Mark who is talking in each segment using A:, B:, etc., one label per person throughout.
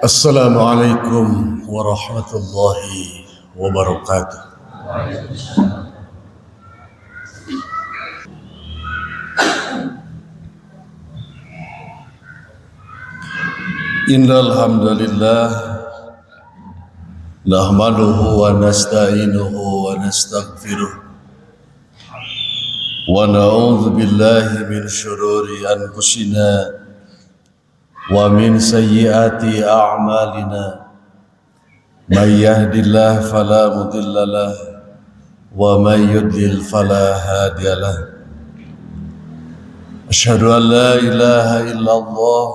A: Assalamualaikum warahmatullahi wabarakatuh. Innal hamdalillah nahmaduhu wa nasta'inuhu wa nastaghfiruh wa na'udzu billahi min syururi anfusina wa min sayyiati a'malina may yahdihillahu fala mudhillalah wa may yudlil fala hadiyalah. Asyhadu an la ilaha illallah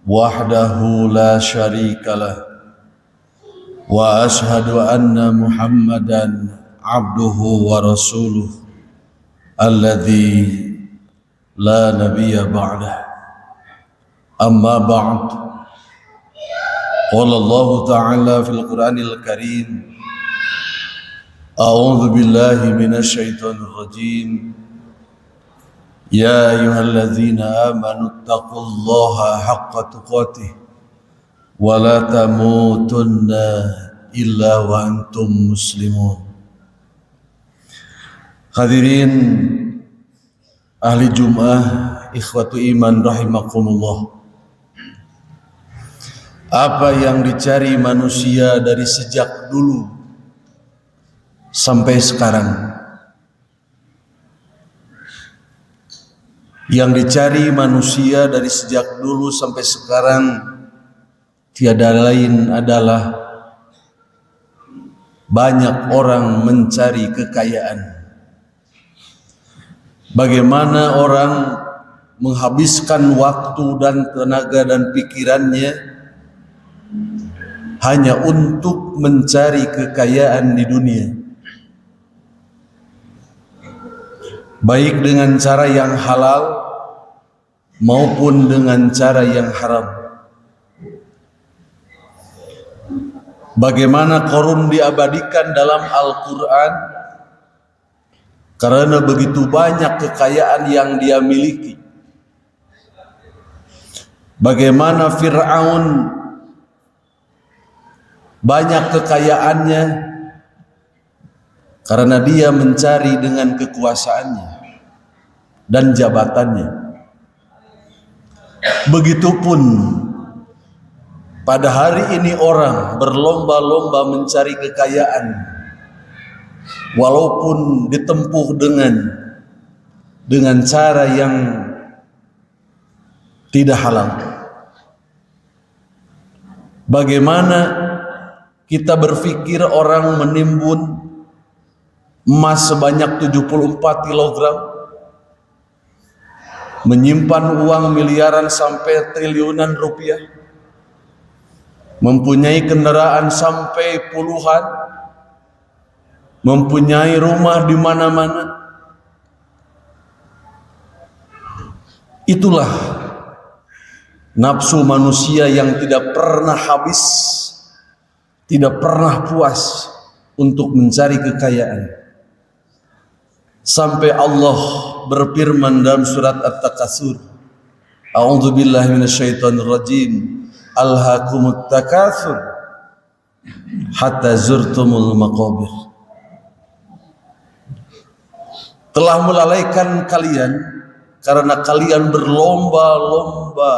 A: wahdahu la syarikalah wa asyhadu anna Muhammadan abduhu wa rasuluh alladzi la nabiyya ba'dah. Amma ba'd. Qala Allah Ta'ala fil Qur'anil Karim, A'udzu billahi minasy syaithanir rajim. Ya ayyuhalladzina amanu taqullaha haqqa tuqatih wa la tamutunna illa wa antum muslimun. Hadirin ahli Jum'ah, ikhwatu iman rahimakumullah. Apa yang dicari manusia dari sejak dulu sampai sekarang? Yang dicari manusia dari sejak dulu sampai sekarang tiada lain adalah banyak orang mencari kekayaan. Bagaimana orang menghabiskan waktu dan tenaga dan pikirannya hanya untuk mencari kekayaan di dunia, baik dengan cara yang halal maupun dengan cara yang haram. Bagaimana Qarun diabadikan dalam Al-Quran karena begitu banyak kekayaan yang dia miliki. Bagaimana Fir'aun banyak kekayaannya karena dia mencari dengan kekuasaannya dan jabatannya. Begitupun pada hari ini orang berlomba-lomba mencari kekayaan walaupun ditempuh dengan cara yang tidak halal. Bagaimana kita berpikir orang menimbun emas sebanyak 74 kg, menyimpan uang miliaran sampai triliunan rupiah, mempunyai kendaraan sampai puluhan, mempunyai rumah di mana-mana. Itulah nafsu manusia yang tidak pernah habis, tidak pernah puas untuk mencari kekayaan. Sampai Allah berfirman dalam surat At-Takatsur, A'udzu billahi minasyaitonir rajim, Alhaakumut takatsur hatta zurtumul maqabir. Telah melalaikan kalian karena kalian berlomba-lomba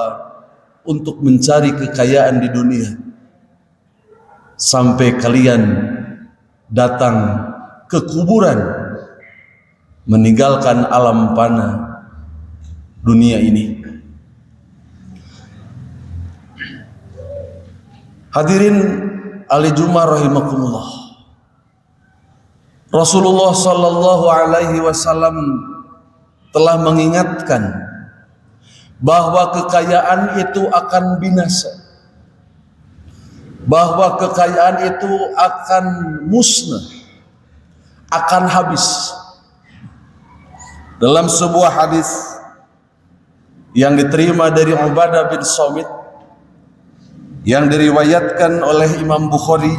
A: untuk mencari kekayaan di dunia, sampai kalian datang ke kuburan, meninggalkan alam fana dunia ini. Hadirin ahli Jum'ah rahimakumullah. Rasulullah sallallahu alaihi wasallam telah mengingatkan bahwa kekayaan itu akan binasa, bahwa kekayaan itu akan musnah, akan habis. Dalam sebuah hadis yang diterima dari Ubadah bin Samit, yang diriwayatkan oleh Imam Bukhari,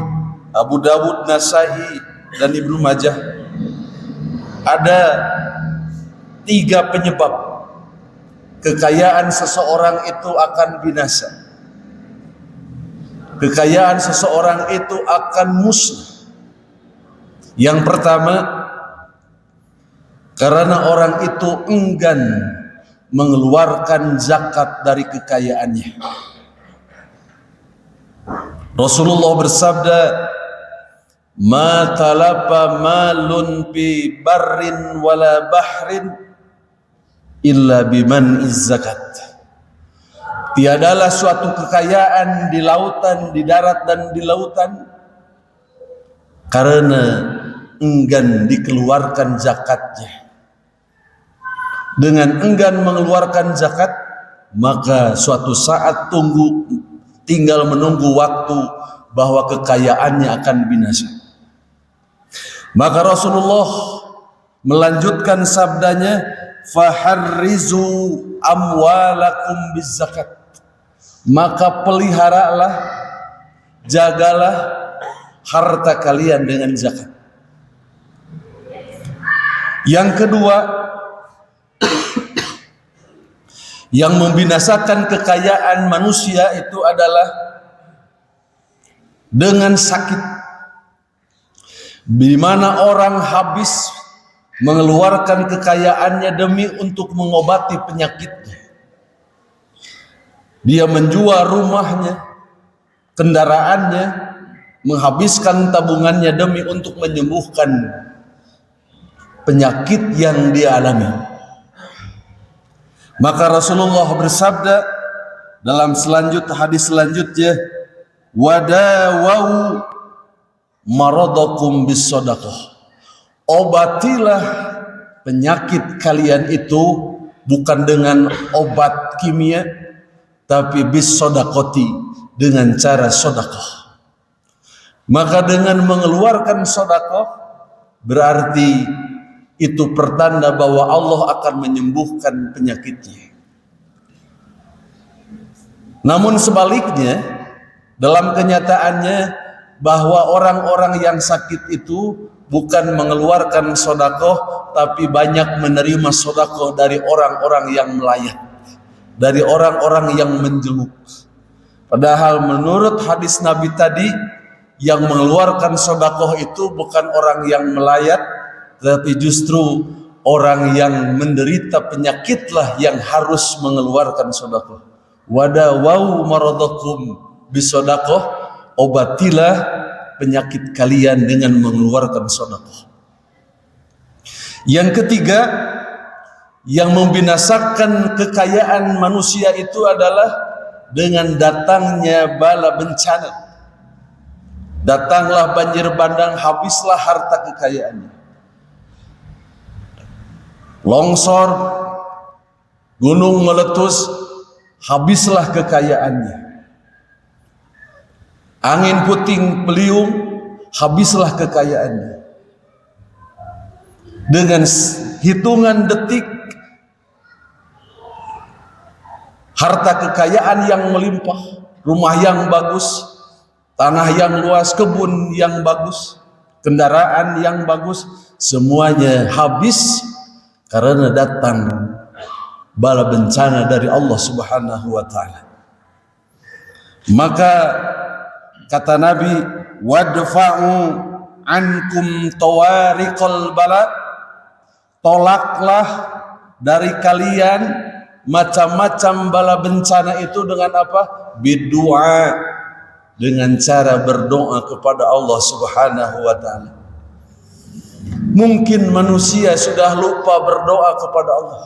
A: Abu Dawud, Nasai, dan Ibnu Majah, ada 3 penyebab kekayaan seseorang itu akan binasa. kekayaan seseorang itu akan musnah. Yang pertama, karena orang itu enggan mengeluarkan zakat dari kekayaannya. Rasulullah bersabda, "Ma talafa malun fi barrin wala bahrin illa biman zakat." Tiadalah suatu kekayaan di lautan, di darat dan di lautan karena enggan dikeluarkan zakatnya. Dengan enggan mengeluarkan zakat, maka suatu saat tinggal menunggu waktu bahwa kekayaannya akan binasa. Maka Rasulullah melanjutkan sabdanya, "Faharrizu amwalakum bizzakat." Maka peliharalah, jagalah harta kalian dengan zakat. Yang kedua, yang membinasakan kekayaan manusia itu adalah dengan sakit, di mana orang habis mengeluarkan kekayaannya demi untuk mengobati penyakitnya. Dia menjual rumahnya, kendaraannya, menghabiskan tabungannya demi untuk menyembuhkan penyakit yang dia alami. Maka Rasulullah bersabda dalam hadis selanjutnya, "Wadawau maradakum bis-shadaqah." Obatilah penyakit kalian itu bukan dengan obat kimia, tapi bis-shadaqati, dengan cara sedekah. Maka dengan mengeluarkan sedekah berarti itu pertanda bahwa Allah akan menyembuhkan penyakitnya. Namun sebaliknya, dalam kenyataannya bahwa orang-orang yang sakit itu bukan mengeluarkan sedekah, tapi banyak menerima sedekah dari orang-orang yang melayat, dari orang-orang yang menjeluk. Padahal menurut hadis Nabi tadi, yang mengeluarkan sedekah itu bukan orang yang melayat, tapi justru orang yang menderita penyakitlah yang harus mengeluarkan sedekah. Wadawau maradakum bisedekah, obatilah penyakit kalian dengan mengeluarkan sedekah. Yang ketiga, yang membinasakan kekayaan manusia itu adalah dengan datangnya bala bencana. Datanglah banjir bandang, habislah harta kekayaannya. Longsor, gunung meletus, habislah kekayaannya. Angin puting beliung, habislah kekayaannya. Dengan hitungan detik, harta kekayaan yang melimpah, rumah yang bagus, tanah yang luas, kebun yang bagus, kendaraan yang bagus, semuanya habis karena datang bala bencana dari Allah Subhanahu wa ta'ala. Maka kata Nabi, wadfa'u ankum tawariqal bala, tolaklah dari kalian macam-macam bala bencana itu dengan apa? Bidua, dengan cara berdoa kepada Allah Subhanahu wa ta'ala. Mungkin manusia sudah lupa berdoa kepada Allah.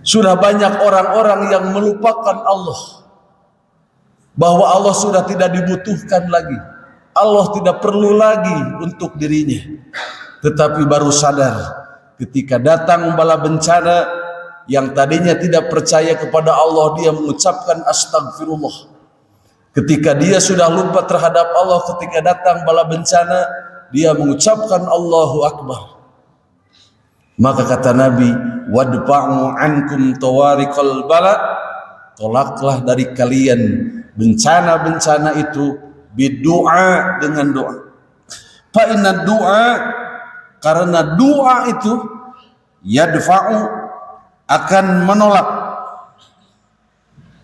A: Sudah banyak orang-orang yang melupakan Allah, bahwa Allah sudah tidak dibutuhkan lagi, Allah tidak perlu lagi untuk dirinya. Tetapi baru sadar ketika datang bala bencana, yang tadinya tidak percaya kepada Allah, dia mengucapkan astagfirullah. Ketika dia sudah lupa terhadap Allah, ketika datang bala bencana, dia mengucapkan Allahu Akbar. Maka kata Nabi, wadfa'u ankum tawariqal bala, tolaklah dari kalian bencana-bencana itu bidu'a, dengan doa. Fa inna du'a, karena doa itu yadfa'u, akan menolak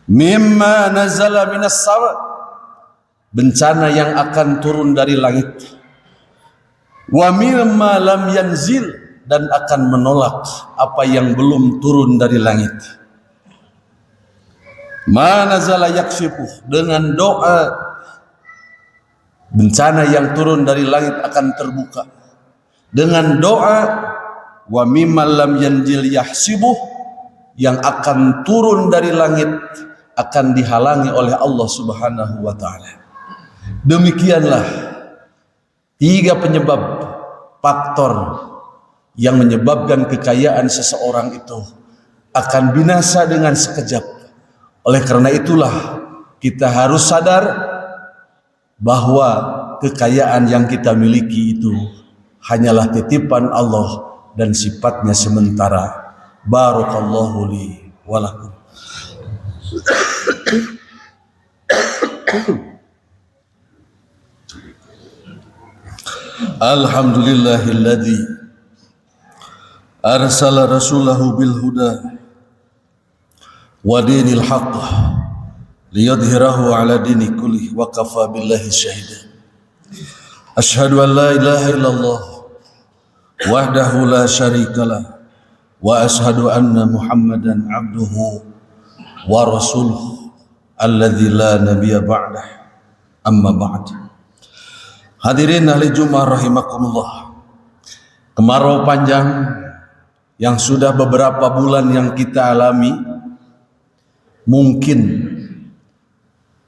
A: mimma nazala minas sama, bencana yang akan turun dari langit. Wa mimma lam yanzil, dan akan menolak apa yang belum turun dari langit. Ma nazala yakshifu, dengan doa bencana yang turun dari langit akan terbuka. Dengan doa wa mimma lam yanzil yahsibuh, yang akan turun dari langit akan dihalangi oleh Allah Subhanahu wa taala. Demikianlah 3 penyebab faktor yang menyebabkan kekayaan seseorang itu akan binasa dengan sekejap. Oleh karena itulah kita harus sadar bahwa kekayaan yang kita miliki itu hanyalah titipan Allah dan sifatnya sementara. Barakallahu li wa lakum. Alhamdulillahilladzi arsala rasulahu bil huda wa dinil haqq liyudhhirahu ala dini kulli wa kafa billahi syahida. Asyhadu an la ilaha illallah wahdahu la syarikalah wa asyhadu anna Muhammadan abduhu wa rasuluhu alladzi la nabiyya ba'dah. Amma ba'd. Hadirin ahli Jumat rahimakumullah. Kemarau panjang yang sudah beberapa bulan yang kita alami, mungkin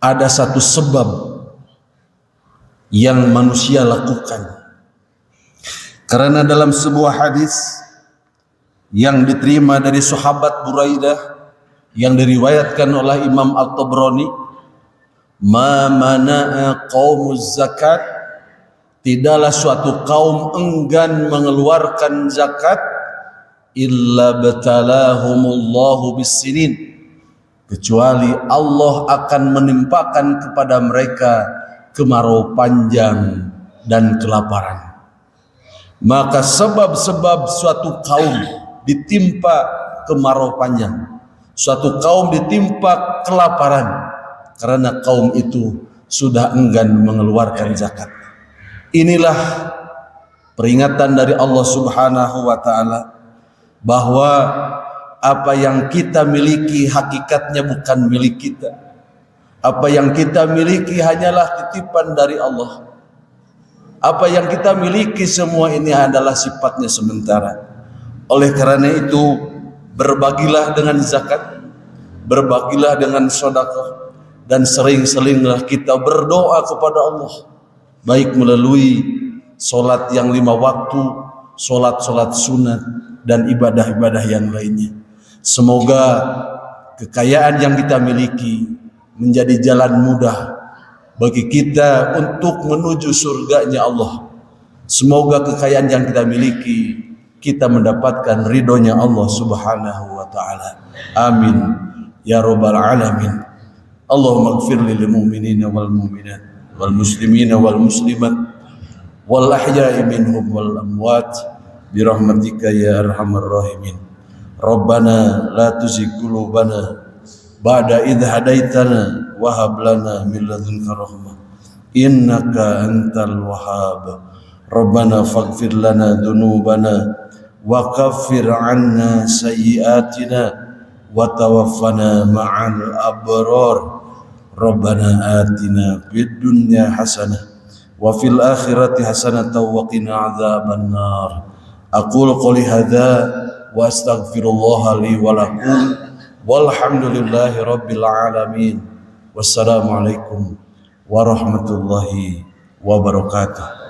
A: ada satu sebab yang manusia lakukan. Karena dalam sebuah hadis yang diterima dari sahabat Buraidah yang diriwayatkan oleh Imam At-Tabrani, ma mana'a qaumuz zakat, tidaklah suatu kaum enggan mengeluarkan zakat illa batalahumullahu bisinin, kecuali Allah akan menimpakan kepada mereka kemarau panjang dan kelaparan. Maka sebab-sebab suatu kaum ditimpa kemarau panjang, suatu kaum ditimpa kelaparan, karena kaum itu sudah enggan mengeluarkan zakat. Inilah peringatan dari Allah Subhanahu wa taala bahwa apa yang kita miliki hakikatnya bukan milik kita. Apa yang kita miliki hanyalah titipan dari Allah. Apa yang kita miliki semua ini adalah sifatnya sementara. Oleh karena itu, berbagilah dengan zakat, berbagilah dengan sedekah, dan sering-seringlah kita berdoa kepada Allah, baik melalui solat yang 5 waktu, solat-solat sunat, dan ibadah-ibadah yang lainnya. Semoga kekayaan yang kita miliki menjadi jalan mudah bagi kita untuk menuju surganya Allah. Semoga kekayaan yang kita miliki kita mendapatkan ridhonya Allah Subhanahu wa ta'ala. Amin ya rabbal alamin. Allahumma ighfir lil mu'minina wal mu'minat wal muslimina wal muslimat wal ahya'i minhum wal amwat birahmatika ya arhamar rahimin. Rabbana la tuzigh qulubana ba'da idh hadaitana wa hab lana min ladunka rahmah innaka antal wahhab. Rabbana faghfir lana dhunubana wa kaffir 'anna sayyi'atina wa tawaffana ma'al abrar. Rabbana atina fid dunya hasanah wa fil akhirati hasanah wa qina adzaban nar. Aqulu qouli hadza wa astaghfirullah li wa lakum walhamdulillahi rabbil alamin. Wassalamu alaikum warahmatullahi wabarakatuh.